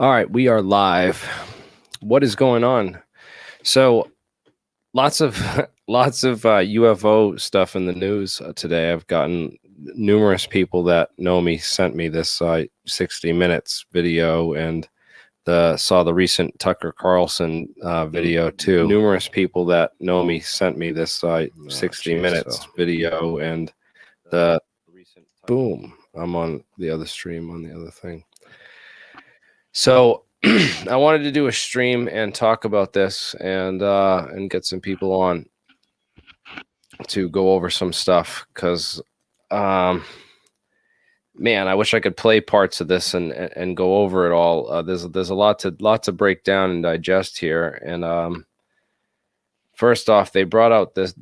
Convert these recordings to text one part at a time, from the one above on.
All right, we are live. What is going on? So, lots of UFO stuff in the news today. I've gotten numerous people that know me sent me this 60 minutes video and saw the recent Tucker Carlson video too. Numerous people that know me sent me this 60 minutes video and the boom. I'm on the other stream on the other thing. So I wanted to do a stream and talk about this and get some people on to go over some stuff because man, I wish I could play parts of this and go over it all. There's a lot to break down and digest here. And first off, they brought out this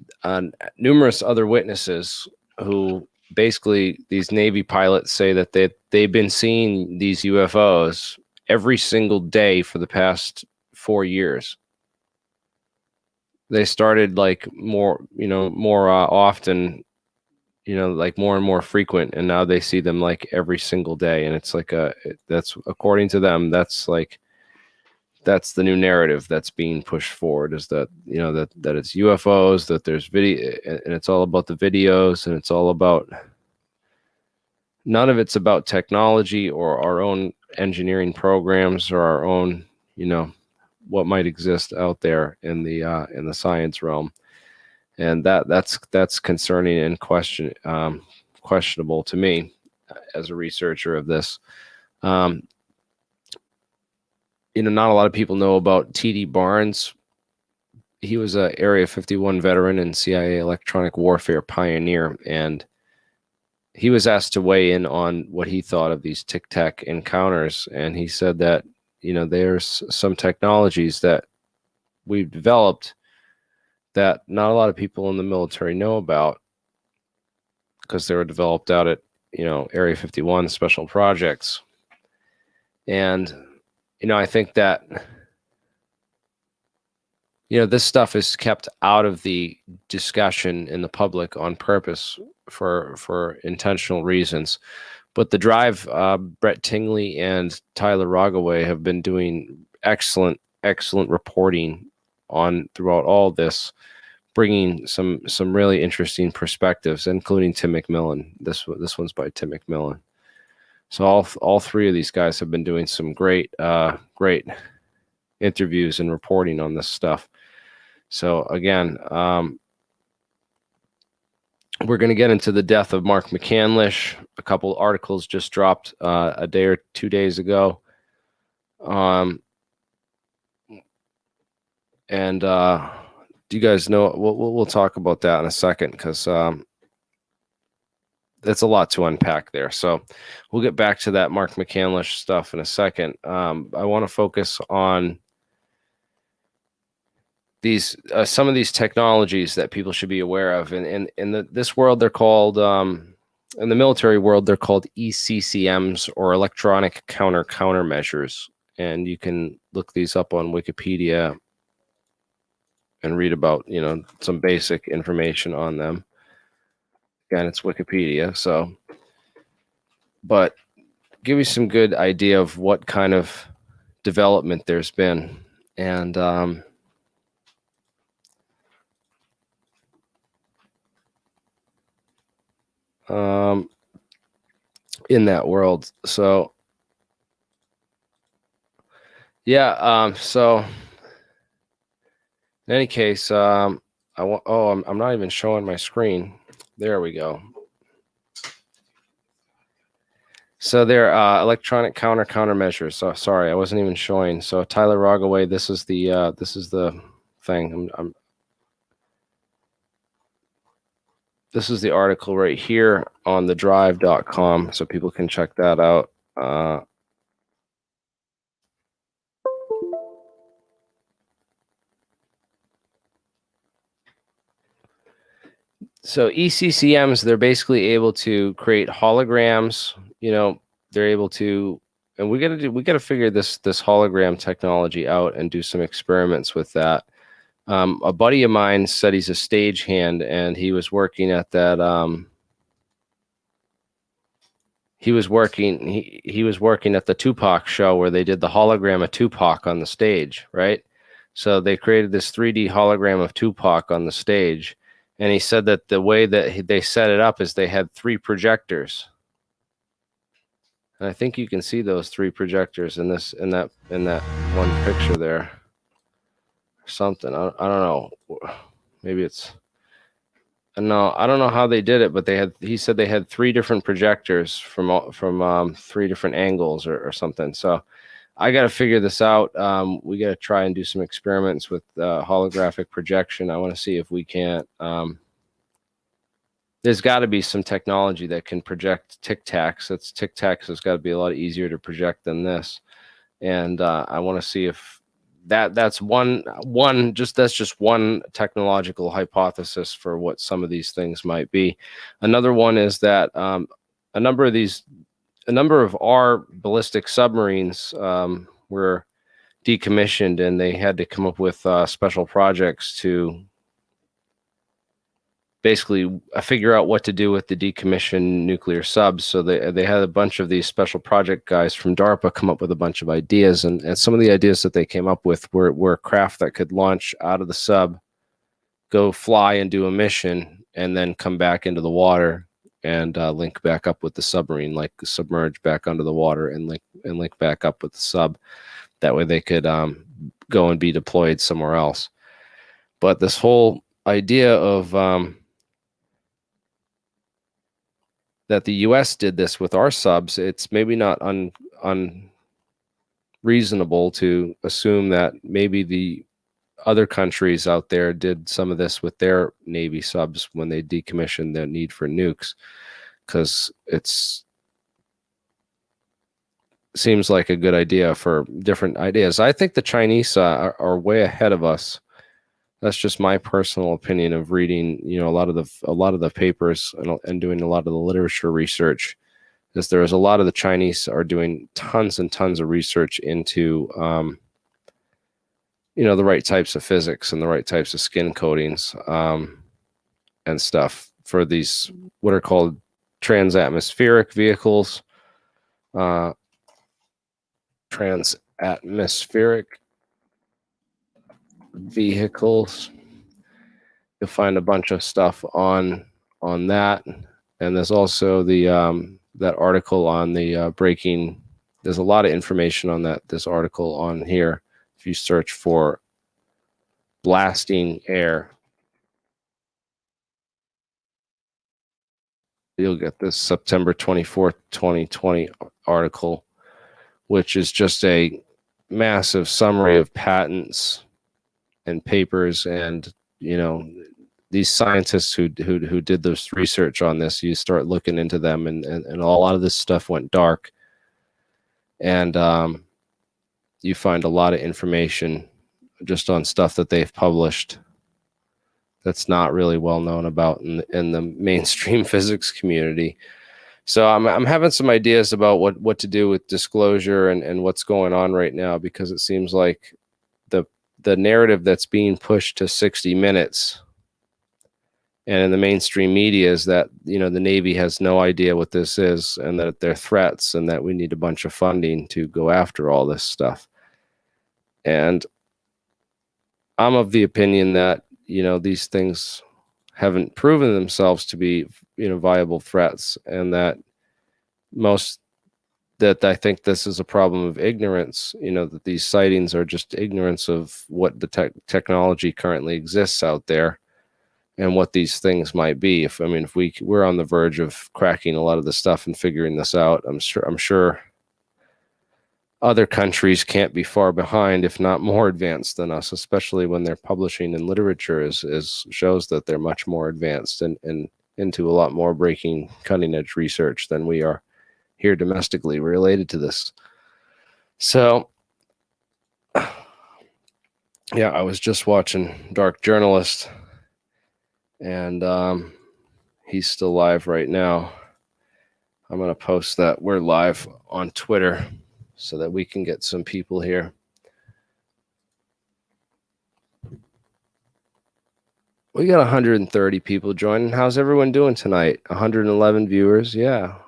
numerous other witnesses who basically these Navy pilots say that they've been seeing these UFOs every single day for the past 4 years. They started like more often, like more and more frequent, and now they see them like every single day. And it's like that's according to them, that's the new narrative that's being pushed forward, is that that it's UFOs, that there's video, and it's all about the videos, and it's all about, none of it's about technology or our own engineering programs or our own, what might exist out there in the science realm. And that's concerning and questionable to me as a researcher of this. Not a lot of people know about T.D. Barnes. He was a Area 51 veteran and CIA electronic warfare pioneer, and he was asked to weigh in on what he thought of these Tic Tac encounters. And he said that, there's some technologies that we've developed that not a lot of people in the military know about because they were developed out at, Area 51 special projects. And, I think that, this stuff is kept out of the discussion in the public on purpose for intentional reasons. But the Drive, Brett Tingley and Tyler Rogaway have been doing excellent reporting on throughout all this, bringing some really interesting perspectives, including Tim McMillan. This one's by Tim McMillan. So all three of these guys have been doing some great interviews and reporting on this stuff. So again, we're going to get into the death of Mark McCandlish. A couple articles just dropped a day or 2 days ago. And do you guys know? We'll talk about that in a second, because that's a lot to unpack there. So we'll get back to that Mark McCandlish stuff in a second. I want to focus on these some of these technologies that people should be aware of. And in this world, they're called in the military world, they're called ECCMs, or electronic countermeasures. And you can look these up on Wikipedia and read about some basic information on them. Again, it's Wikipedia, so, but give you some good idea of what kind of development there's been. And in that world. So yeah, so in any case, I'm not even showing my screen. There we go. So they're electronic countermeasures. So sorry, I wasn't even showing. So Tyler Rogaway, this is the thing. This is the article right here on thedrive.com, so people can check that out. So ECCMs, they're basically able to create holograms. They're able to, and we got to figure this hologram technology out and do some experiments with that. A buddy of mine said he's a stagehand, and he was working at that he was working he was working at the Tupac show where they did the hologram of Tupac on the stage, right? So they created this 3D hologram of Tupac on the stage, and he said that the way that they set it up is they had 3 projectors. And I think you can see those 3 projectors in that one picture there. Or something. I don't know. Maybe it's no, I don't know how they did it, but he said they had 3 different projectors from 3 different angles or something. So I got to figure this out. We got to try and do some experiments with holographic projection. I want to see if we can't. There's got to be some technology that can project Tic Tacs. That's Tic Tacs has got to be a lot easier to project than this. And I want to see if that's just one technological hypothesis for what some of these things might be. Another one is that a number of our ballistic submarines were decommissioned, and they had to come up with special projects to basically figure out what to do with the decommissioned nuclear subs. So they had a bunch of these special project guys from DARPA come up with a bunch of ideas, and some of the ideas that they came up with were craft that could launch out of the sub, go fly and do a mission, and then come back into the water and link back up with the submarine, like submerge back under the water and link back up with the sub. That way they could go and be deployed somewhere else. But this whole idea of that the U.S. did this with our subs, it's maybe not unreasonable to assume that maybe the other countries out there did some of this with their Navy subs when they decommissioned their need for nukes, because it's seems like a good idea for different ideas. I think the Chinese are way ahead of us. That's just my personal opinion of reading, a lot of the papers and doing a lot of the literature research. Is there's a lot of the Chinese are doing tons and tons of research into, the right types of physics and the right types of skin coatings and stuff for these what are called transatmospheric vehicles. Transatmospheric vehicles. You'll find a bunch of stuff on that, and there's also the that article on the breaking. There's a lot of information on this article on here. If you search for blasting air, you'll get this September 24th, 2020 article, which is just a massive summary of patents and papers, and these scientists who did this research on this. You start looking into them, and a lot of this stuff went dark, and you find a lot of information just on stuff that they've published that's not really well known about in the mainstream physics community. So I'm having some ideas about what to do with disclosure and what's going on right now, because it seems like the narrative that's being pushed to 60 minutes and in the mainstream media is that, the Navy has no idea what this is, and that they're threats, and that we need a bunch of funding to go after all this stuff. And I'm of the opinion that, these things haven't proven themselves to be, viable threats, and that I think this is a problem of ignorance, that these sightings are just ignorance of what the technology currently exists out there and what these things might be. If we're on the verge of cracking a lot of the stuff and figuring this out, I'm sure other countries can't be far behind, if not more advanced than us, especially when they're publishing in literature shows that they're much more advanced and into a lot more breaking cutting edge research than we are here domestically related to this. So yeah, I was just watching Dark Journalist, and he's still live right now. I'm going to post that we're live on Twitter so that we can get some people here. We got 130 people joining. How's everyone doing tonight? 111 viewers. Yeah.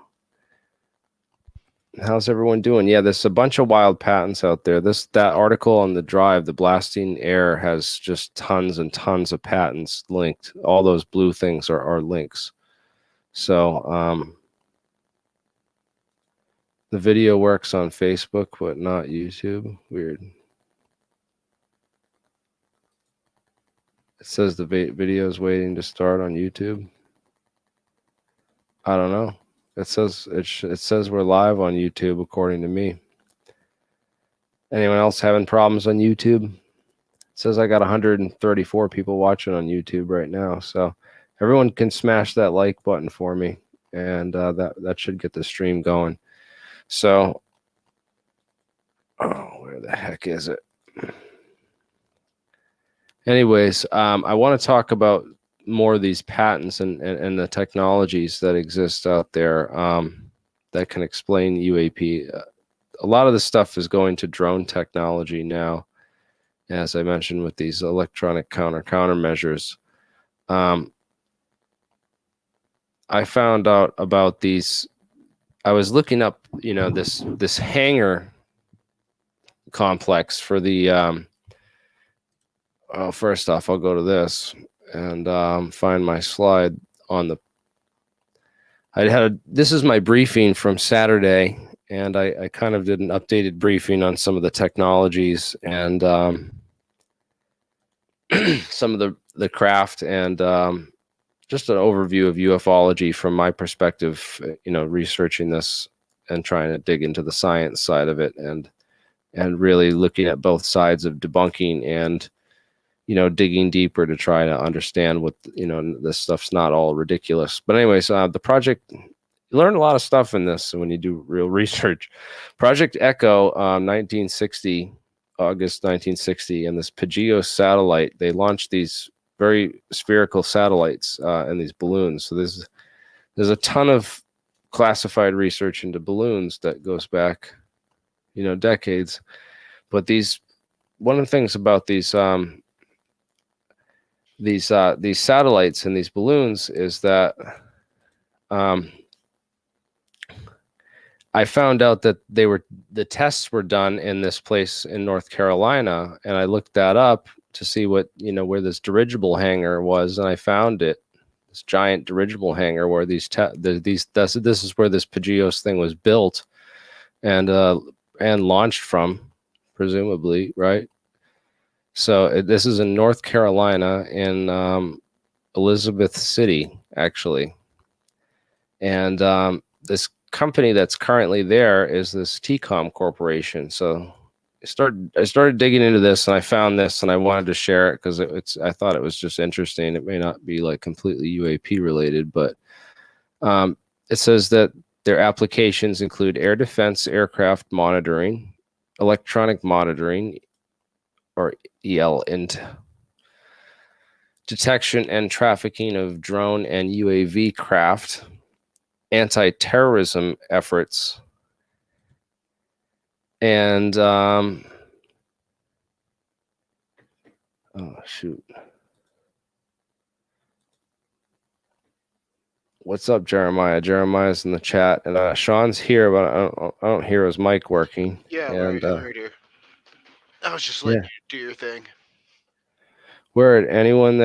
How's everyone doing? Yeah, there's a bunch of wild patents out there. That article on the Drive, the blasting air, has just tons and tons of patents linked. All those blue things are links. So the video works on Facebook, but not YouTube. Weird. It says the video is waiting to start on YouTube. I don't know. It says we're live on YouTube, according to me. Anyone else having problems on YouTube? It says I got 134 people watching on YouTube right now. So everyone can smash that like button for me, and that should get the stream going. So, where the heck is it? Anyways, I want to talk about more of these patents and the technologies that exist out there that can explain UAP. A lot of the stuff is going to drone technology now, as I mentioned, with these electronic countermeasures. I found out about these. I was looking up, this hangar complex for the. First off, I'll go to this and find my slide on the. This is my briefing from Saturday, and I kind of did an updated briefing on some of the technologies and some of the craft, and just an overview of ufology from my perspective, researching this and trying to dig into the science side of it, and really looking at both sides of debunking and digging deeper to try to understand what, this stuff's not all ridiculous. But anyways, the project, you learn a lot of stuff in this when you do real research. Project Echo, August 1960, and this Pageo satellite, they launched these very spherical satellites and these balloons. So there's a ton of classified research into balloons that goes back, decades. But one of the things about these satellites and these balloons is that I found out that the tests were done in this place in North Carolina, and I looked that up to see what where this dirigible hangar was, and I found it, this giant dirigible hangar where this is where this Pageos thing was built and launched from, presumably, right? So this is in North Carolina, in Elizabeth City, actually. And this company that's currently there is this TCOM Corporation. So I started digging into this, and I found this, and I wanted to share it because I thought it was just interesting. It may not be like completely UAP related, but it says that their applications include air defense, aircraft monitoring, electronic monitoring, or ELINT, detection and trafficking of drone and UAV craft, anti-terrorism efforts, and oh shoot, what's up, Jeremiah? Jeremiah's in the chat, and Sean's here, but I don't hear his mic working. Yeah, and right here. I was just letting you do your thing. Word. Anyone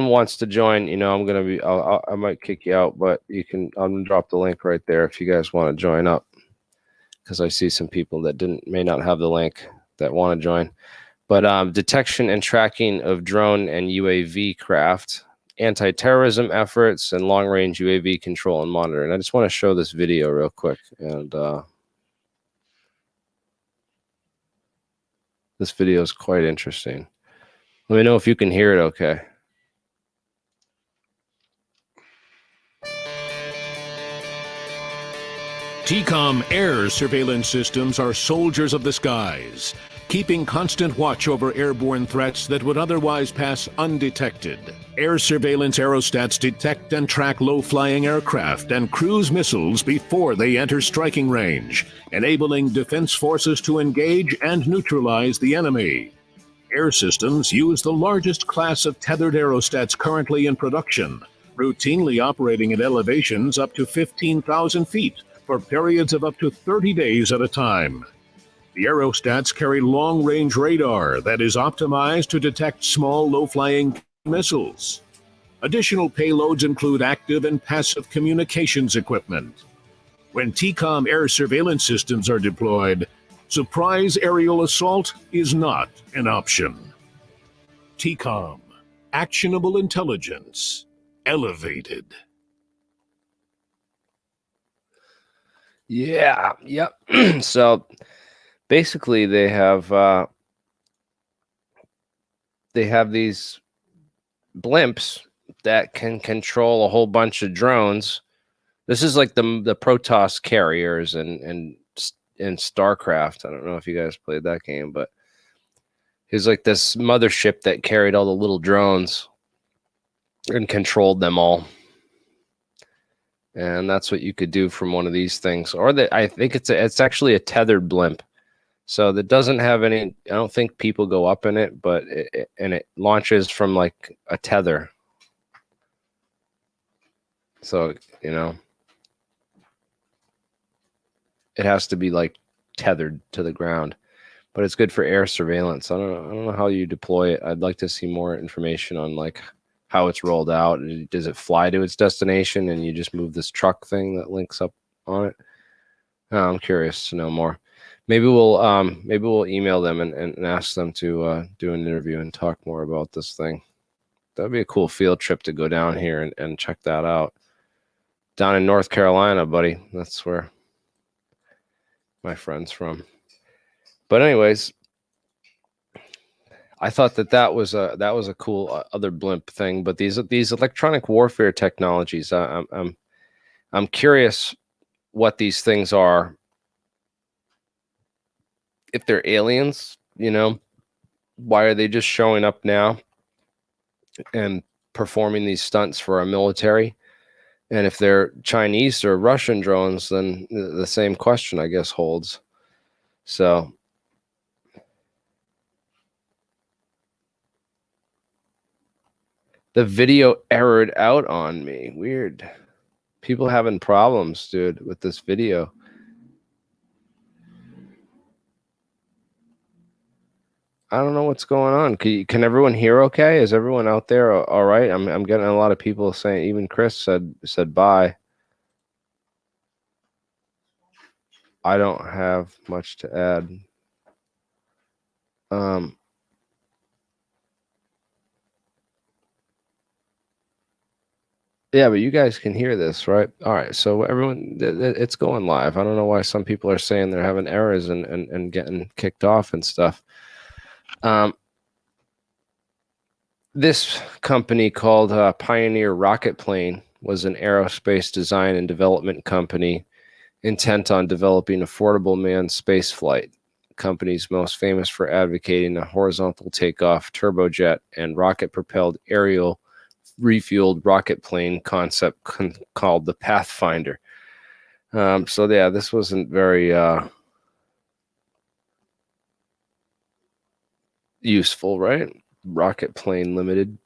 wants to join, I'm gonna be. I might kick you out, but you can. I'm gonna drop the link right there if you guys want to join up, because I see some people that may not have the link that want to join. But detection and tracking of drone and UAV craft, anti-terrorism efforts, and long-range UAV control and monitoring. I just want to show this video real quick, and this video is quite interesting. Let me know if you can hear it okay. TCOM air surveillance systems are soldiers of the skies, keeping constant watch over airborne threats that would otherwise pass undetected. Air surveillance aerostats detect and track low-flying aircraft and cruise missiles before they enter striking range, enabling defense forces to engage and neutralize the enemy. Air systems use the largest class of tethered aerostats currently in production, routinely operating at elevations up to 15,000 feet for periods of up to 30 days at a time. The aerostats carry long-range radar that is optimized to detect small, low-flying missiles. Additional payloads include active and passive communications equipment. When TCOM air surveillance systems are deployed, surprise aerial assault is not an option. TCOM, actionable intelligence, elevated. Yeah, yep. So basically they have these blimps that can control a whole bunch of drones. This is like the Protoss carriers and StarCraft. I don't know if you guys played that game, but it was like this mothership that carried all the little drones and controlled them all. And that's what you could do from one of these things. Or I think it's actually a tethered blimp. So that doesn't have any, I don't think people go up in it, but it launches from like a tether. So, you know, it has to be like tethered to the ground, but it's good for air surveillance. I don't know how you deploy it. I'd like to see more information on like how it's rolled out. Does it fly to its destination and you just move this truck thing that links up on it? I'm curious to know more. Maybe we'll email them and ask them to do an interview and talk more about this thing. That'd be a cool field trip to go down here and check that out. Down in North Carolina, buddy. That's where my friend's from. But anyways, I thought that was a cool other blimp thing. But these electronic warfare technologies, I'm curious what these things are. If they're aliens, you know, why are they just showing up now and performing these stunts for our military? And if they're Chinese or Russian drones, then the same question, I guess, holds. So the video errored out on me. Weird. People having problems, dude, with this video. I don't know what's going on. Can everyone hear okay? Is everyone out there all right? I'm getting a lot of people saying, even Chris said bye. I don't have much to add. Yeah, but you guys can hear this, right? All right, so everyone, it's going live. I don't know why some people are saying they're having errors and getting kicked off and stuff. This company called Pioneer Rocket Plane was an aerospace design and development company intent on developing affordable manned space flight. The company's most famous for advocating a horizontal takeoff turbojet and rocket-propelled aerial refueled rocket plane concept called the Pathfinder. So yeah, this wasn't very useful, right? Rocket Plane Limited.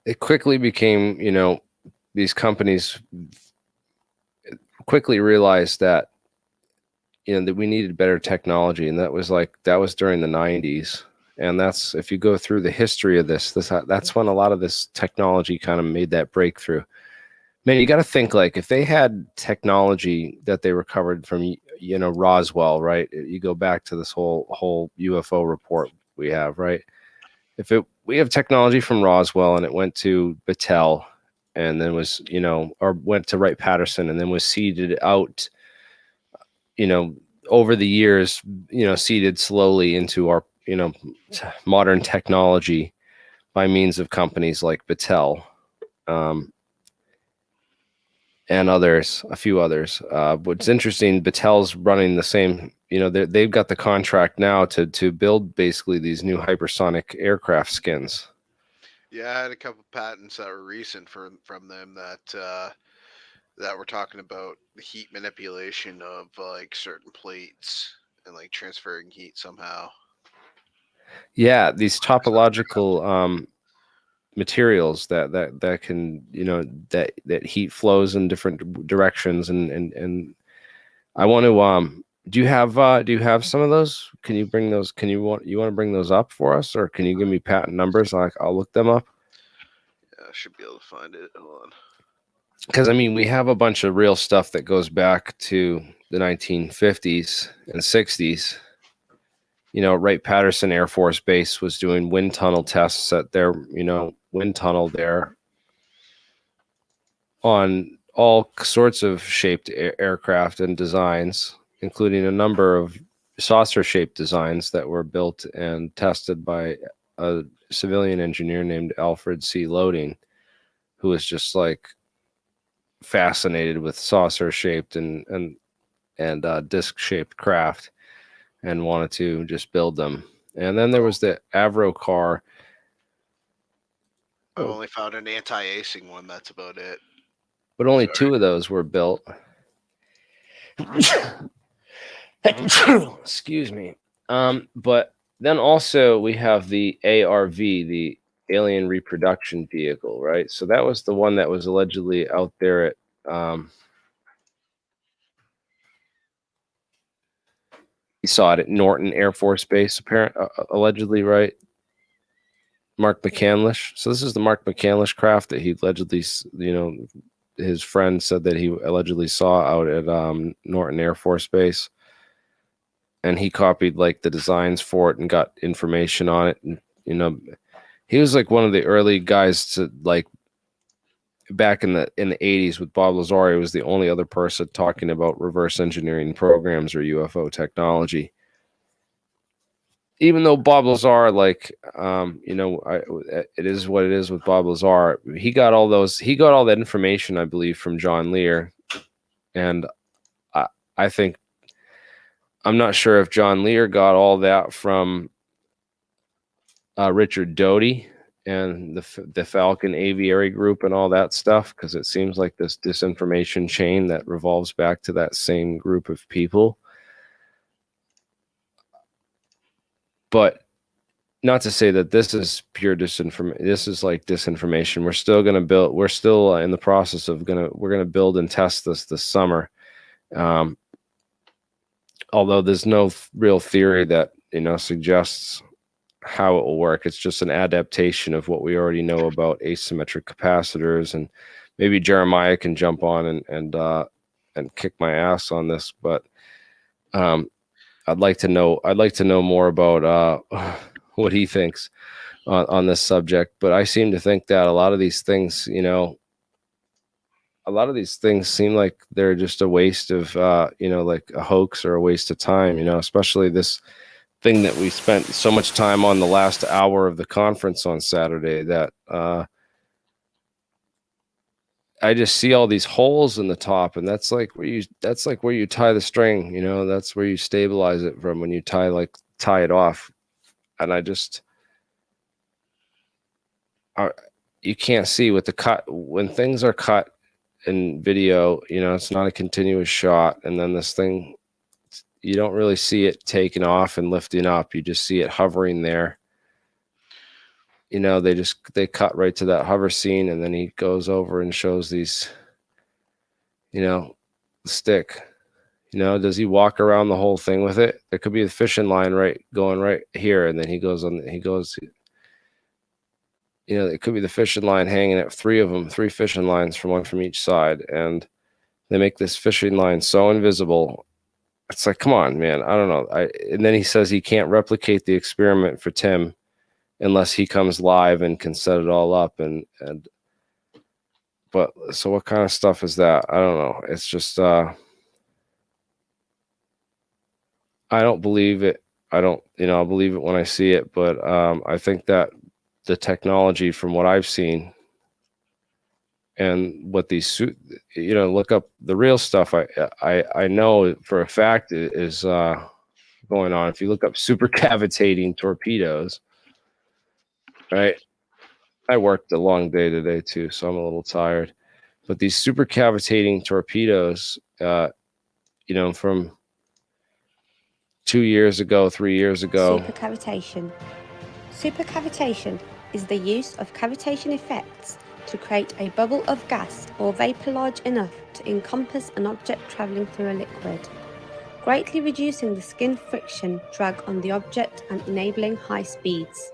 It quickly became, you know, these companies quickly realized that, you know, that we needed better technology, and that was during the 90s. And that's, if you go through the history of that's when a lot of this technology kind of made that breakthrough. Man, you got to think, like, if they had technology that they recovered from, you know, Roswell, right? You go back to this whole UFO report we have, right? We have technology from Roswell and it went to Battelle and then was, you know, or went to Wright-Patterson and then was seeded out, you know, over the years, you know, seeded slowly into our, you know, modern technology by means of companies like Battelle, and others, a few others. What's interesting, Battelle's running the same, you know, they've got the contract now to build basically these new hypersonic aircraft skins. Yeah, I had a couple patents that were recent from them that were talking about the heat manipulation of like certain plates and like transferring heat somehow. Yeah, these topological materials that can, you know, that heat flows in different directions, and I want to do you have some of those? Can you bring those? You want to bring those up for us, or can you give me patent numbers? I'll look them up. Yeah, I should be able to find it. Hold on. Because I mean, we have a bunch of real stuff that goes back to the 1950s and 60s. You know, Wright-Patterson Air Force Base was doing wind tunnel tests at their, you know, wind tunnel there on all sorts of shaped aircraft and designs, including a number of saucer-shaped designs that were built and tested by a civilian engineer named Alfred C. Loading, who was just like fascinated with saucer-shaped and disc-shaped craft and wanted to just build them. And then there was the Avro car. I've only found an anti-acing one. That's about it. But only two of those were built. Excuse me. But then also we have the ARV, the Alien Reproduction Vehicle, right? So that was the one that was allegedly out there at you saw it at Norton Air Force Base, allegedly, right? Mark McCandlish. So this is the Mark McCandlish craft that he allegedly, you know, his friend said that he allegedly saw out at Norton Air Force Base. And he copied like the designs for it and got information on it. And, you know, he was like one of the early guys to like back in the 80s with Bob Lazar. He was the only other person talking about reverse engineering programs or UFO technology. Even though Bob Lazar, like, you know, it is what it is with Bob Lazar. He got all that information, I believe, from John Lear. And I think, I'm not sure if John Lear got all that from Richard Doty and the Falcon Aviary Group and all that stuff, because it seems like this disinformation chain that revolves back to that same group of people. But not to say that this is pure disinformation. This is like disinformation. We're still going to build. We're still in the process of we're going to build and test this summer. Although there's no real theory that, you know, suggests how it will work. It's just an adaptation of what we already know about asymmetric capacitors, and maybe Jeremiah can jump on and kick my ass on this. But I'd like to know more about what he thinks on this subject. But I seem to think that a lot of these things, you know, seem like they're just a waste of, you know, like a hoax or a waste of time, you know, especially this thing that we spent so much time on the last hour of the conference on Saturday, that I just see all these holes in the top, and that's like where you tie the string, you know, that's where you stabilize it from when you tie it off. And I just, you can't see with the cut, when things are cut in video, you know, it's not a continuous shot. And then this thing, you don't really see it taking off and lifting up. You just see it hovering there. You know, they cut right to that hover scene, and then he goes over and shows these, you know, the stick. You know, does he walk around the whole thing with it? There could be a fishing line going right here, and then he goes, you know, it could be the fishing line hanging at three fishing lines from one from each side, and they make this fishing line so invisible. It's like, come on, man. I don't know. And then he says he can't replicate the experiment for Tim unless he comes live and can set it all up. But so what kind of stuff is that? I don't know. It's just, I don't believe it. I'll believe it when I see it. But I think that the technology, from what I've seen, and what these, you know, look up the real stuff. I know for a fact is going on. If you look up supercavitating torpedoes, right? I worked a long day today too, so I'm a little tired. But these supercavitating torpedoes, you know, from 2 years ago, 3 years ago. Supercavitation. Supercavitation is the use of cavitation effects to create a bubble of gas or vapour large enough to encompass an object travelling through a liquid, greatly reducing the skin friction drag on the object and enabling high speeds.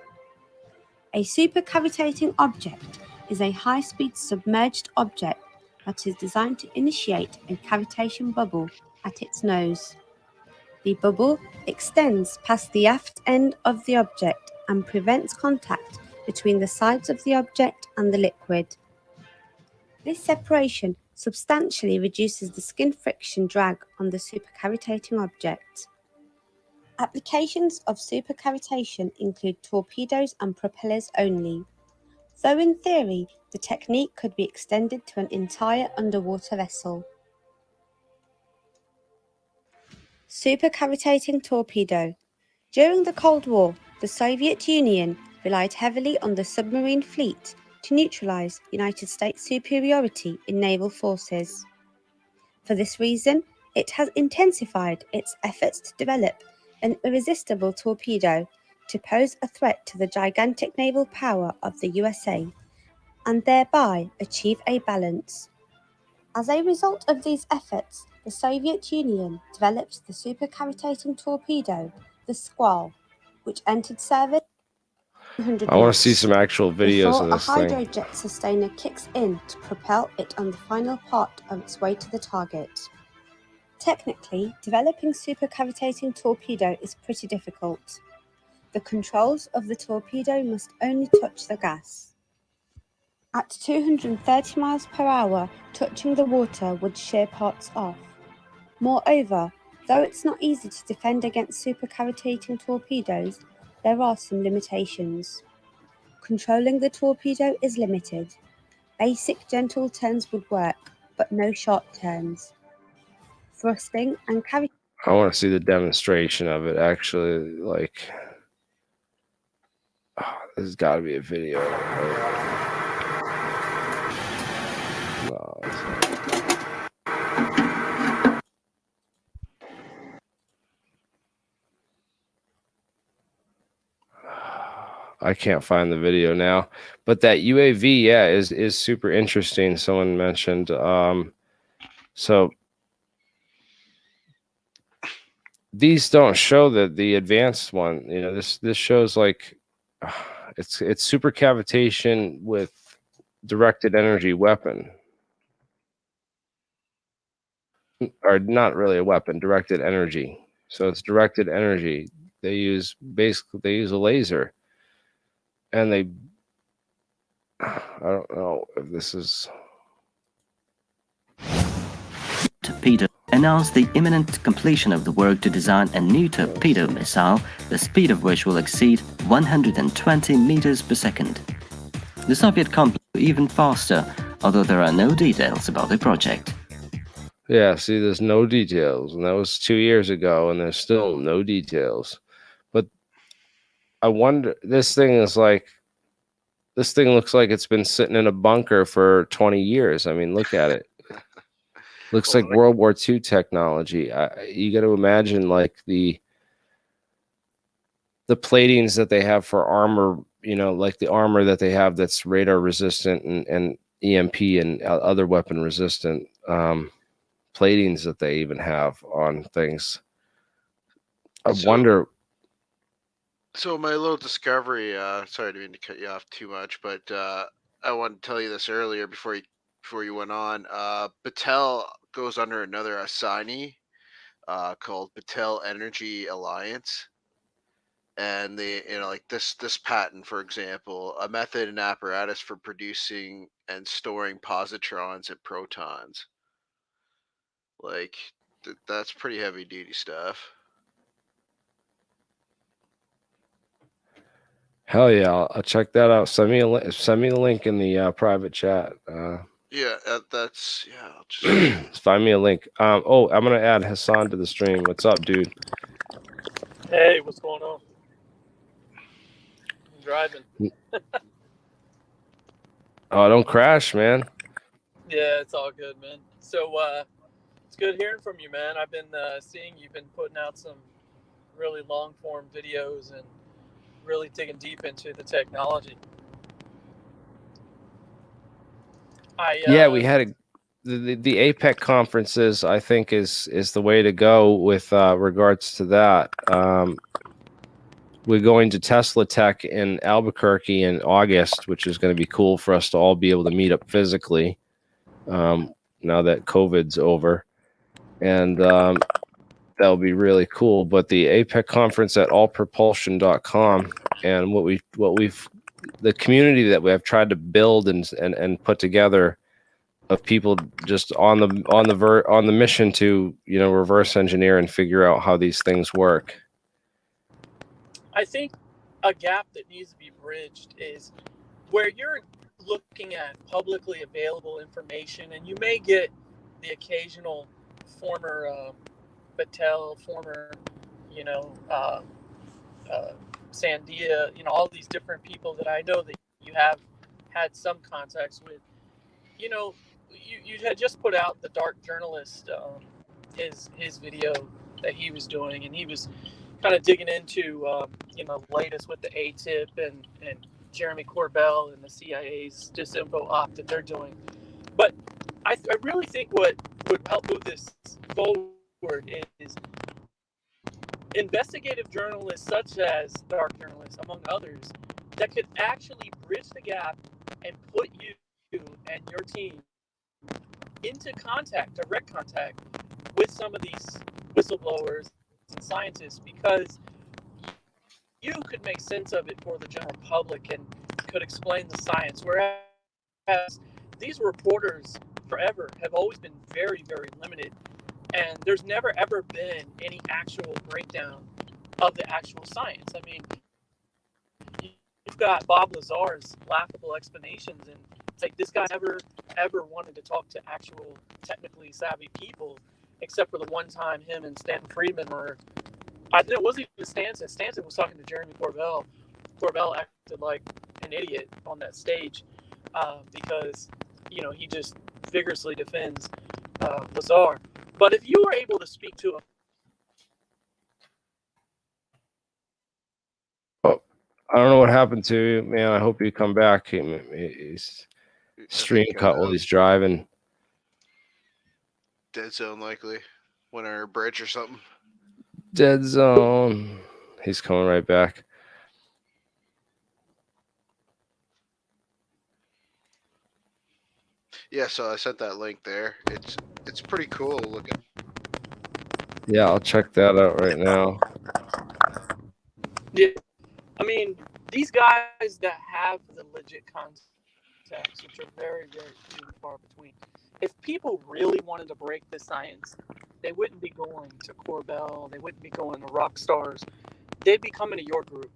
A supercavitating object is a high-speed submerged object that is designed to initiate a cavitation bubble at its nose. The bubble extends past the aft end of the object and prevents contact between the sides of the object and the liquid. This separation substantially reduces the skin friction drag on the supercavitating object. Applications of supercavitation include torpedoes and propellers only, though in theory the technique could be extended to an entire underwater vessel. Supercavitating torpedo. During the Cold War, the Soviet Union relied heavily on the submarine fleet to neutralize United States superiority in naval forces. For this reason, it has intensified its efforts to develop an irresistible torpedo to pose a threat to the gigantic naval power of the USA and thereby achieve a balance. As a result of these efforts, the Soviet Union developed the supercavitating torpedo, the Squall, which entered service in 100 I want to see knots some actual videos before of a this thing. hydrojet sustainer kicks in to propel it on the final part of its way to the target. Technically, developing supercavitating torpedo is pretty difficult. The controls of the torpedo must only touch the gas. At 230 miles per hour, touching the water would shear parts off. Moreover, though it's not easy to defend against supercavitating torpedoes, there are some limitations. Controlling the torpedo is limited. Basic gentle turns would work, but no sharp turns. Thrusting and cavitation. I want to see the demonstration of it actually. Like, there's got to be a video. No, it's not. I can't find the video now, but that UAV, yeah, is super interesting. Someone mentioned, so these don't show the advanced one. You know, this shows like it's supercavitation with directed energy weapon, or not really a weapon, directed energy. So it's directed energy. They use a laser. And I don't know if this is... Torpedo announced the imminent completion of the work to design a new torpedo missile, the speed of which will exceed 120 meters per second. The Soviet complex flew even faster, although there are no details about the project. Yeah, see, there's no details, and that was 2 years ago, and there's still no details. But I wonder, this thing looks like it's been sitting in a bunker for 20 years. I mean, look at it. Looks like World War II technology. You got to imagine like the platings that they have for armor, you know, like the armor that they have that's radar resistant and EMP and other weapon resistant platings that they even have on things. I wonder. So my little discovery, sorry, I didn't mean to cut you off too much, but I wanted to tell you this earlier before you went on. Battelle goes under another assignee called Battelle Energy Alliance. And they, you know, like this patent, for example, a method and apparatus for producing and storing positrons and protons. Like that's pretty heavy duty stuff. Hell yeah, I'll check that out. Send me the link in the private chat. Yeah, that's yeah. I'll just find me a link. Oh, I'm gonna add Hassan to the stream. What's up, dude? Hey, what's going on? I'm driving. Oh, don't crash, man. Yeah, it's all good, man. So it's good hearing from you, man. I've been seeing you've been putting out some really long form videos and really digging deep into the technology. Yeah, we had the APEC conferences, I think, is the way to go with regards to that. We're going to Tesla Tech in Albuquerque in August, which is going to be cool for us to all be able to meet up physically now that COVID's over. And that'll be really cool. But the APEC conference at allpropulsion.com, and the community that we have tried to build and put together of people just on the mission to, you know, reverse engineer and figure out how these things work. I think a gap that needs to be bridged is where you're looking at publicly available information, and you may get the occasional former Battelle, former, you know, Sandia, you know, all these different people that I know that you have had some contacts with. You know, you had just put out the Dark Journalist, his video that he was doing, and he was kind of digging into, you know, latest with the ATIP and Jeremy Corbell and the CIA's disinfo op that they're doing. But I really think what would help move this forward is investigative journalists such as Dark Journalists, among others, that could actually bridge the gap and put you and your team into direct contact with some of these whistleblowers and scientists, because you could make sense of it for the general public and could explain the science, whereas these reporters forever have always been very, very limited, and there's never ever been any actual breakdown of the actual science. I mean, you've got Bob Lazar's laughable explanations, and it's like this guy never ever wanted to talk to actual technically savvy people, except for the one time him and Stanton Friedman were. I think it wasn't even Stanton. Stanton was talking to Jeremy Corbell. Corbell acted like an idiot on that stage because, you know, he just vigorously defends Lazar. But if you were able to speak to him, I don't know what happened to you, man. I hope you come back. He's stream cut while he's driving. Dead zone likely. Went on a bridge or something. Dead zone. He's coming right back. Yeah, so I sent that link there. It's pretty cool looking. Yeah, I'll check that out right now. yeah, I mean, these guys that have the legit contacts, which are very, very few and far between, if people really wanted to break the science, they wouldn't be going to Corbell, they wouldn't be going to rock stars, they'd be coming to your group,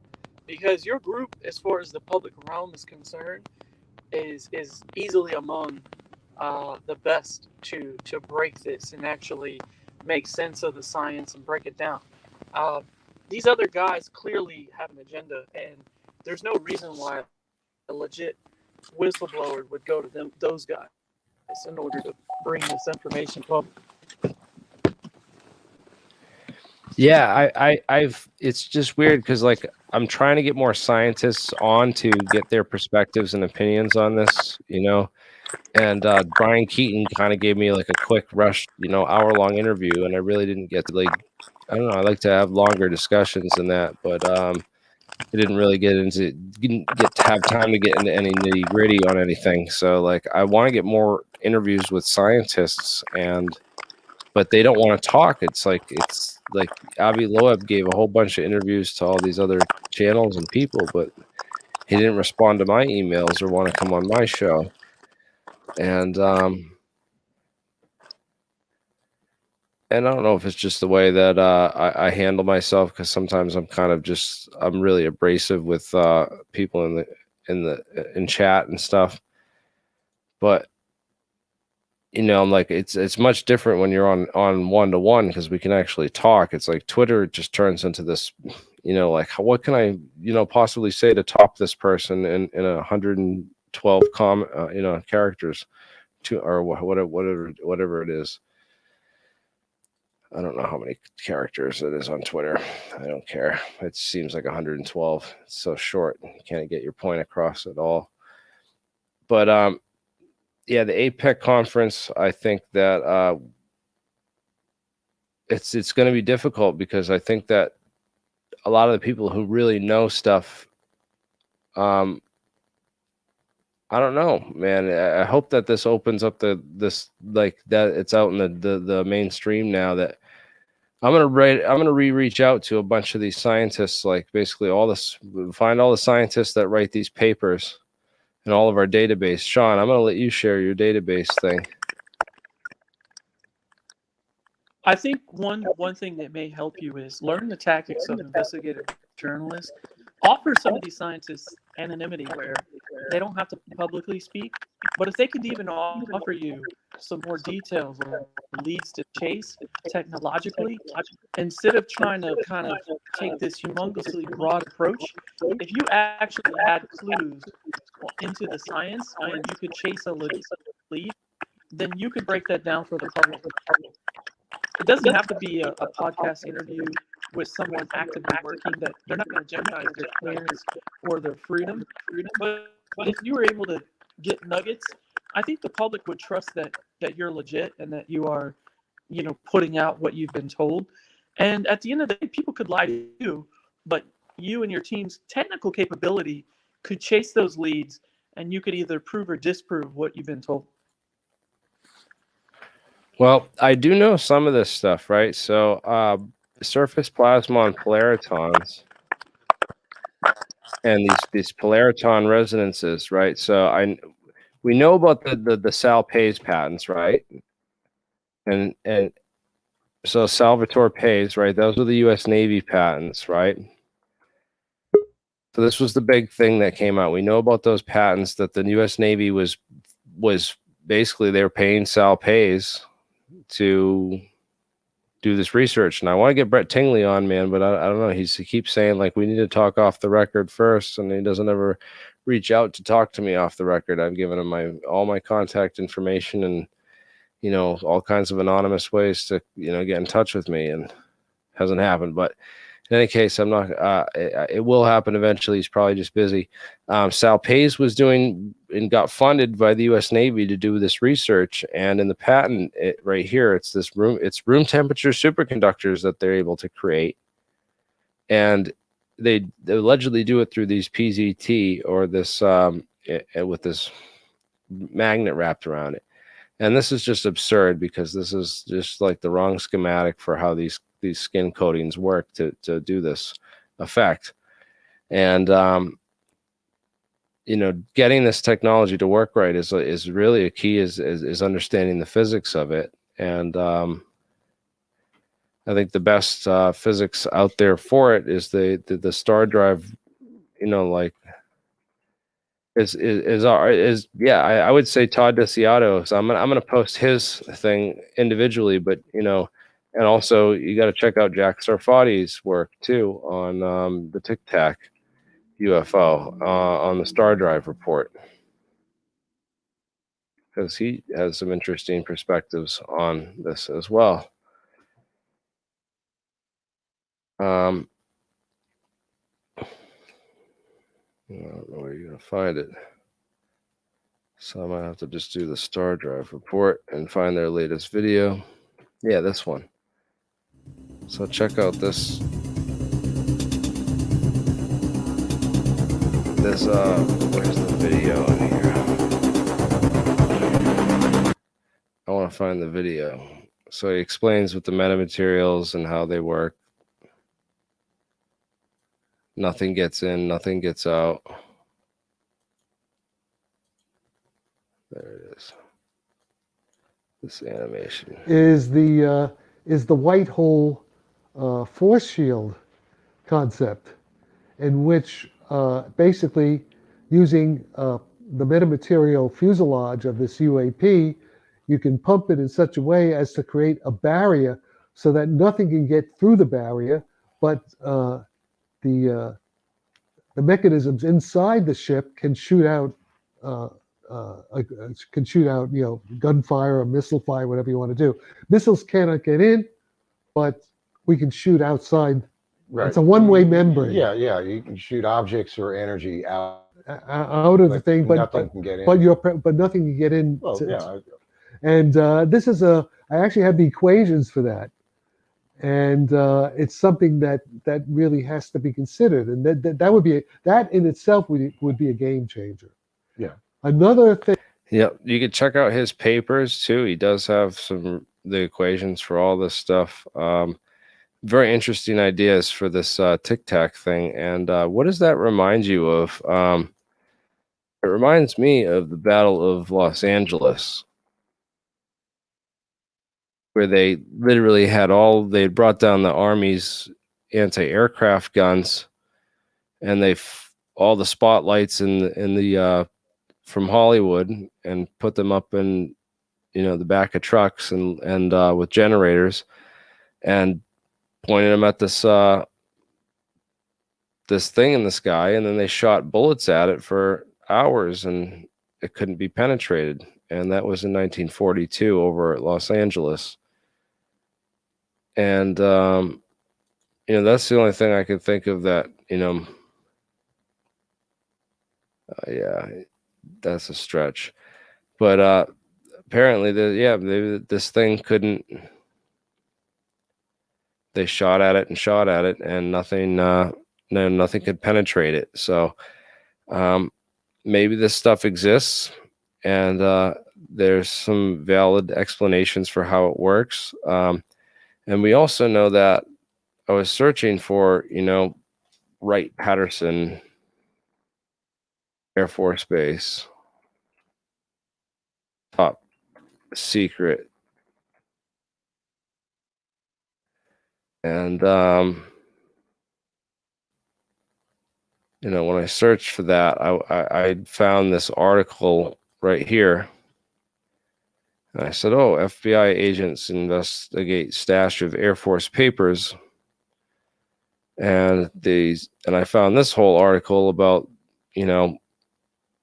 because your group, as far as the public realm is concerned, is easily among the best to break this and actually make sense of the science and break it down. These other guys clearly have an agenda, and there's no reason why a legit whistleblower would go to those guys in order to bring this information public. Yeah, I've it's just weird because, like, I'm trying to get more scientists on to get their perspectives and opinions on this, you know. And Brian Keaton kind of gave me like a quick rush, you know, hour-long interview, and I really didn't get to, like, I don't know, I like to have longer discussions than that, but I didn't get to have time to get into any nitty-gritty on anything. So, like, I want to get more interviews with scientists, but they don't want to talk. It's like Avi Loeb gave a whole bunch of interviews to all these other channels and people, but he didn't respond to my emails or want to come on my show. And I don't know if it's just the way that I handle myself, because sometimes I'm really abrasive with people in chat and stuff. But, you know, I'm like, it's much different when you're on one-to-one, because we can actually talk. It's like Twitter just turns into this, you know, like, what can I, you know, possibly say to top this person in 112 you know, characters, or whatever it is. I don't know how many characters it is on Twitter. I don't care. It seems like 112. It's so short. You can't get your point across at all. But yeah, the APEC conference, I think that it's going to be difficult because I think that a lot of the people who really know stuff, I don't know, man. I hope that this opens up this like that it's out in the mainstream now. That I'm gonna reach out to a bunch of these scientists, like basically find all the scientists that write these papers in all of our database. Sean, I'm gonna let you share your database thing. I think one thing that may help you is learn the tactics of investigative journalists. Offer some of these scientists anonymity where they don't have to publicly speak, but if they could even offer you some more details or leads to chase technologically, instead of trying to kind of take this humongously broad approach, if you actually add clues into the science and you could chase a legit lead, then you could break that down for the public. It doesn't have to be a podcast interview with someone actively working that they're not going to jeopardize their clearance or their freedom. But if you were able to get nuggets, I think the public would trust that you're legit and that you are, putting out what you've been told. And at the end of the day, people could lie to you, but you and your team's technical capability could chase those leads, and you could either prove or disprove what you've been told. Well, I do know some of this stuff, right? So, surface plasma on polaritons and these polariton resonances, right? So we know about the Sal Pays patents, right? And so Salvatore Pays, right? Those were the U.S. Navy patents, right? So this was the big thing that came out. We know about those patents that the U.S. Navy was basically they were paying Sal Pays to do this research. And I want to get Brett Tingley on, man, but I don't know. He keeps saying like we need to talk off the record first, and he doesn't ever reach out to talk to me off the record. I've given him all my contact information and all kinds of anonymous ways to get in touch with me, and hasn't happened. But in any case, I'm not. It will happen eventually. He's probably just busy. Sal Pays was doing and got funded by the U.S. Navy to do this research. And in the patent, right here, it's room temperature superconductors that they're able to create, and they allegedly do it through these PZT or this with this magnet wrapped around it. And this is just absurd because this is just like the wrong schematic for how these skin coatings work to do this effect. And getting this technology to work right is really a key is understanding the physics of it. And I think the best physics out there for it is the Stardrive, I would say Todd Desiato. So I'm gonna post his thing individually, but and also you got to check out Jack Sarfatti's work too on the Tic Tac UFO on the Stardrive Report, because he has some interesting perspectives on this as well. I don't know where you're going to find it. So I might have to just do the Stardrive Report and find their latest video. Yeah, this one. So check out this. Where's the video in here? I want to find the video. So he explains with the metamaterials and how they work. Nothing gets in, nothing gets out. There it is. This animation is the white hole force shield concept, in which basically using the metamaterial fuselage of this UAP, you can pump it in such a way as to create a barrier so that nothing can get through the barrier, but the mechanisms inside the ship can shoot out gunfire or missile fire, whatever you want to do. Missiles cannot get in, but we can shoot outside. Right. It's a one-way membrane. Yeah, you can shoot objects or energy out. out of the Like, thing, but nothing can get in. but nothing can get in. Well, yeah. And this is I actually have the equations for that, and it's something that really has to be considered, and that would be that in itself would be a game changer. Yeah. Another thing. Yeah, you could check out his papers too. He does have the equations for all this stuff. Very interesting ideas for this Tic Tac thing. And what does that remind you of? It reminds me of the Battle of Los Angeles, where they literally they brought down the Army's anti-aircraft guns, and all the spotlights in the from Hollywood, and put them up in the back of trucks and with generators, and pointed them at this thing in the sky, and then they shot bullets at it for hours, and it couldn't be penetrated. And that was in 1942 over at Los Angeles. And that's the only thing I could think of that yeah, that's a stretch, but apparently this thing couldn't. They shot at it and nothing could penetrate it. So maybe this stuff exists, and there's some valid explanations for how it works. And we also know that I was searching for, Wright-Patterson Air Force Base, top secret. And, when I searched for that, I found this article right here. And I said, oh, FBI agents investigate stash of Air Force papers. And I found this whole article about,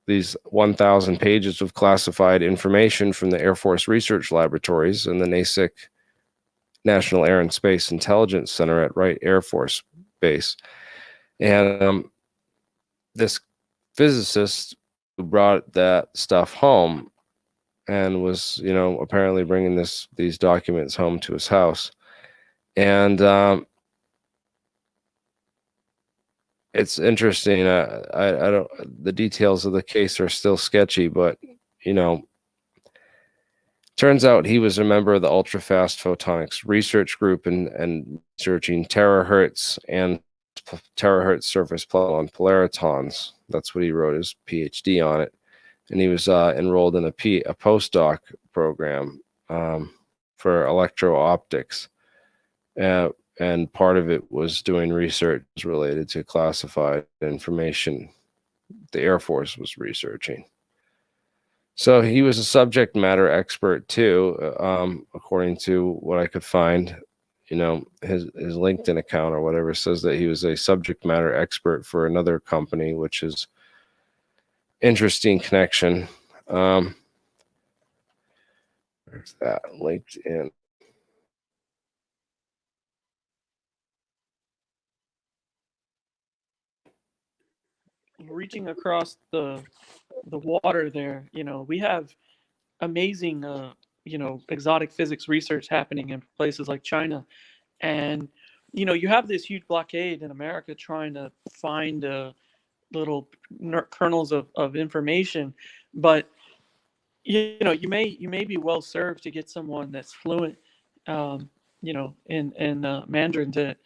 these 1,000 pages of classified information from the Air Force Research Laboratories and the NASIC, National Air and Space Intelligence Center at Wright Air Force Base. And this physicist who brought that stuff home and was, apparently bringing these documents home to his house. And it's interesting. I don't. The details of the case are still sketchy, but turns out he was a member of the ultra-fast photonics research group and researching terahertz and terahertz surface on polaritons. That's what he wrote his PhD on it, and he was enrolled in a postdoc program for electro-optics. And part of it was doing research related to classified information the Air Force was researching. So he was a subject matter expert too, according to what I could find. His LinkedIn account or whatever says that he was a subject matter expert for another company, which is interesting connection. Where's that LinkedIn? Reaching across the water there, we have amazing exotic physics research happening in places like China, and you have this huge blockade in America trying to find little kernels of information, but you may be well served to get someone that's fluent in Mandarin that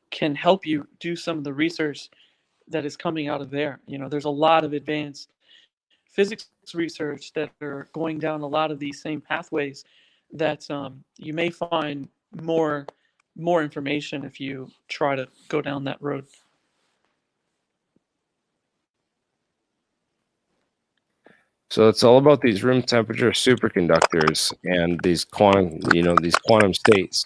can help you do some of the research that is coming out of there. There's a lot of advanced physics research that are going down a lot of these same pathways that you may find more information if you try to go down that road. So it's all about these room temperature superconductors and these quantum states.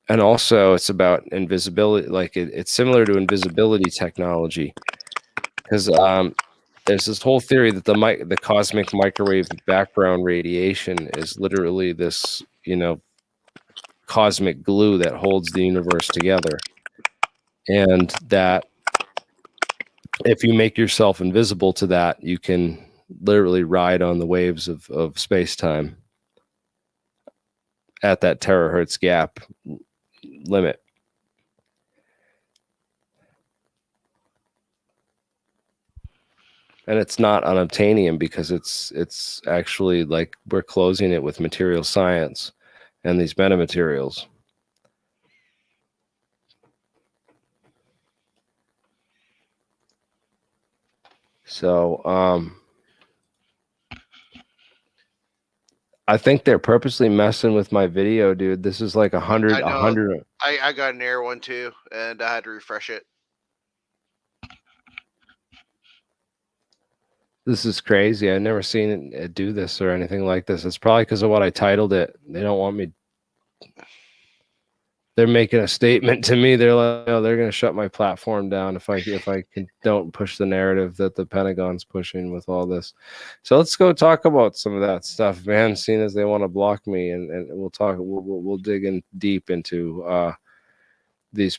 And also it's about invisibility, like it's similar to invisibility technology, because there's this whole theory that the cosmic microwave background radiation is literally this, cosmic glue that holds the universe together. and that if you make yourself invisible to that, you can literally ride on the waves of space-time at that terahertz gap limit. And it's not unobtainium because it's actually like we're closing it with material science and these metamaterials. So I think they're purposely messing with my video, dude. This is like 100. I got an error one too, and I had to refresh it. This is crazy. I've never seen it do this or anything like this. It's probably because of what I titled it. They don't want me. They're making a statement to me. They're like, oh, they're going to shut my platform down if I don't push the narrative that the Pentagon's pushing with all this. So let's go talk about some of that stuff, man. Seeing as they want to block me, and we'll talk. We'll dig in deep into this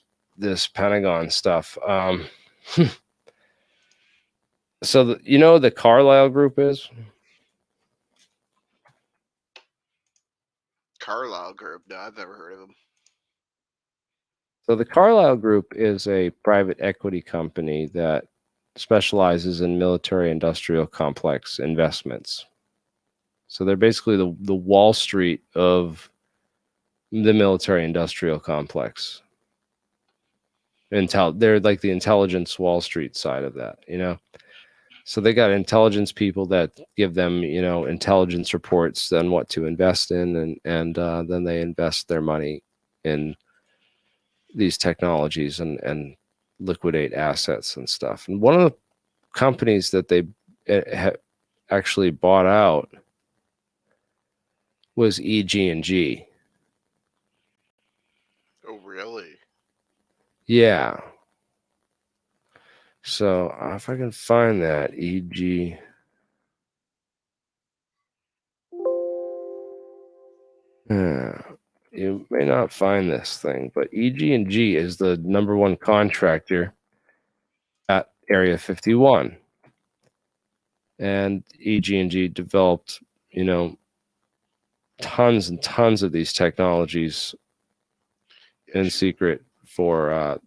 Pentagon stuff. So the Carlyle Group is Carlyle Group. No, I've never heard of them. So the Carlyle Group is a private equity company that specializes in military-industrial complex investments. So they're basically the Wall Street of the military-industrial complex. They're like the intelligence Wall Street side of that, So they got intelligence people that give them, intelligence reports on what to invest in, and then they invest their money in these technologies and liquidate assets and stuff. And one of the companies that they actually bought out was EG&G. Oh, really? Yeah. So if I can find that EG. You may not find this thing, but EG&G is the #1 contractor at Area 51. And EG&G developed, tons and tons of these technologies in secret for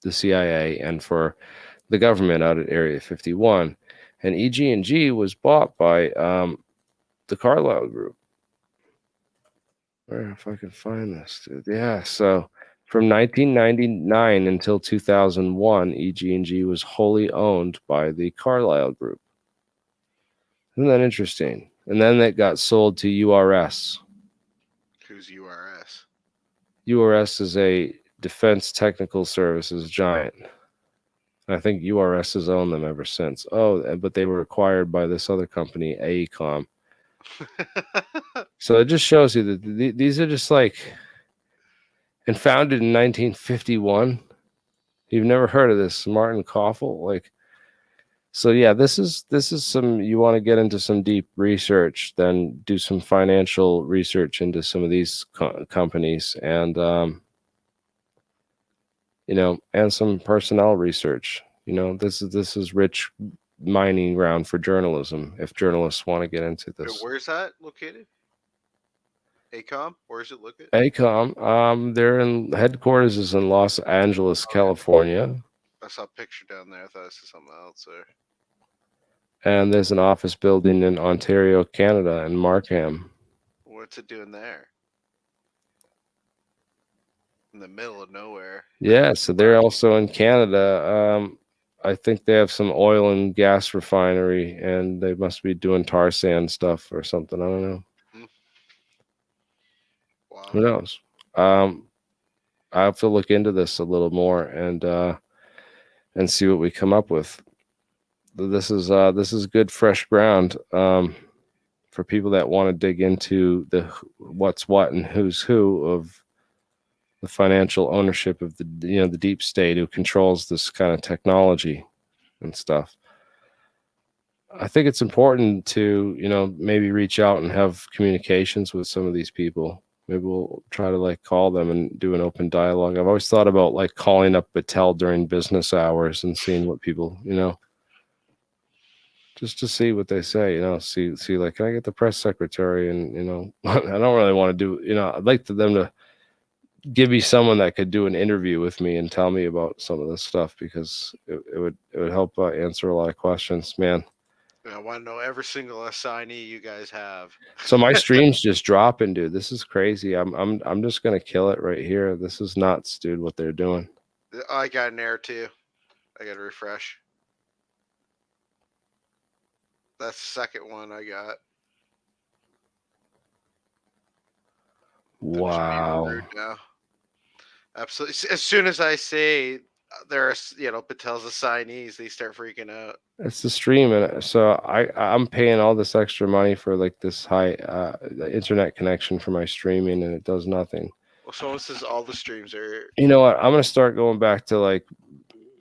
the CIA and for the government out at Area 51. And EG&G was bought by the Carlyle Group. Where if I can find this, dude. Yeah, so from 1999 until 2001, EG&G was wholly owned by the Carlyle Group. Isn't that interesting? And then it got sold to URS. Who's URS? URS is a defense technical services giant. I think URS has owned them ever since. Oh, but they were acquired by this other company, AECOM. So it just shows you that these are just like, and founded in 1951. You've never heard of this, Martin Koffel? So yeah, this is some, you want to get into some deep research, then do some financial research into some of these companies, and and some personnel research. This is rich mining ground for journalism if journalists want to get into this. Where's that located? ACOM? Where is it located? ACOM. Their headquarters is in Los Angeles, California. I saw a picture down there. I thought I saw something else there. And there's an office building in Ontario, Canada, in Markham. What's it doing there? In the middle of nowhere. Yeah, so they're also in Canada. I think they have some oil and gas refinery, and they must be doing tar sand stuff or something. I don't know. Wow. Who knows? I have to look into this a little more and see what we come up with. This is good fresh ground for people that want to dig into the what's what and who's who of the financial ownership of the deep state who controls this kind of technology and stuff. I think it's important to maybe reach out and have communications with some of these people Maybe we'll try to like call them and do an open dialogue. I've always thought about like calling up Battelle during business hours and seeing what people, just to see what they say, see like, can I get the press secretary? And, I don't really want to do, I'd like them to give me someone that could do an interview with me and tell me about some of this stuff, because it would help answer a lot of questions, man. I want to know every single assignee you guys have. So my stream's just dropping, dude. This is crazy. I'm just gonna kill it right here. This is nuts, dude, what they're doing. I got an error too. I got to refresh. That's the second one I got. I'm just being rude Wow. now. Absolutely. As soon as I say there are, Patel's assignees, they start freaking out. It's the stream, and so I'm paying all this extra money for like this high internet connection for my streaming, and it does nothing. Well, someone says all the streams are. You know what? I'm gonna start going back to like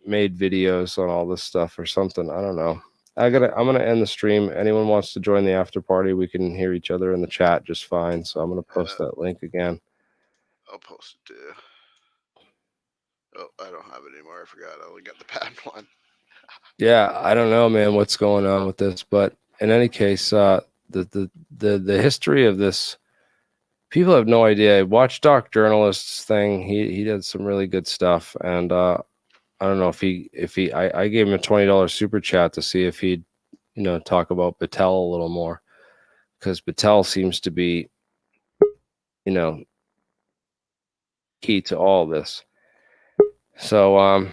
made videos on all this stuff or something. I don't know. I'm gonna end the stream. Anyone wants to join the after party, we can hear each other in the chat just fine. So I'm gonna post that link again. I'll post it too. Oh, I don't have it anymore. I forgot. I only got the pad one. Yeah, I don't know, man, what's going on with this, but in any case, the history of this, people have no idea. Watchdog journalists thing, he did some really good stuff, and I don't know if I gave him a $20 super chat to see if he'd talk about Battelle a little more, because Battelle seems to be key to all this. So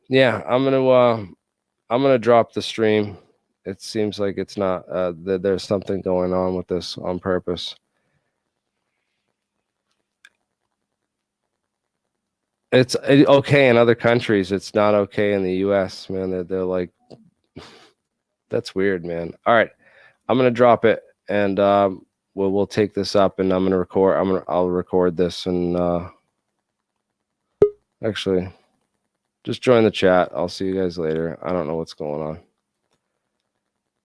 yeah, I'm gonna drop the stream. It seems like it's not there's something going on with this on purpose. It's okay in other countries. It's not okay in the US, man. They're like, that's weird, man. All right, I'm gonna drop it, and we'll take this up, and I'm gonna record. I'll record this, and actually, just join the chat. I'll see you guys later. I don't know what's going on.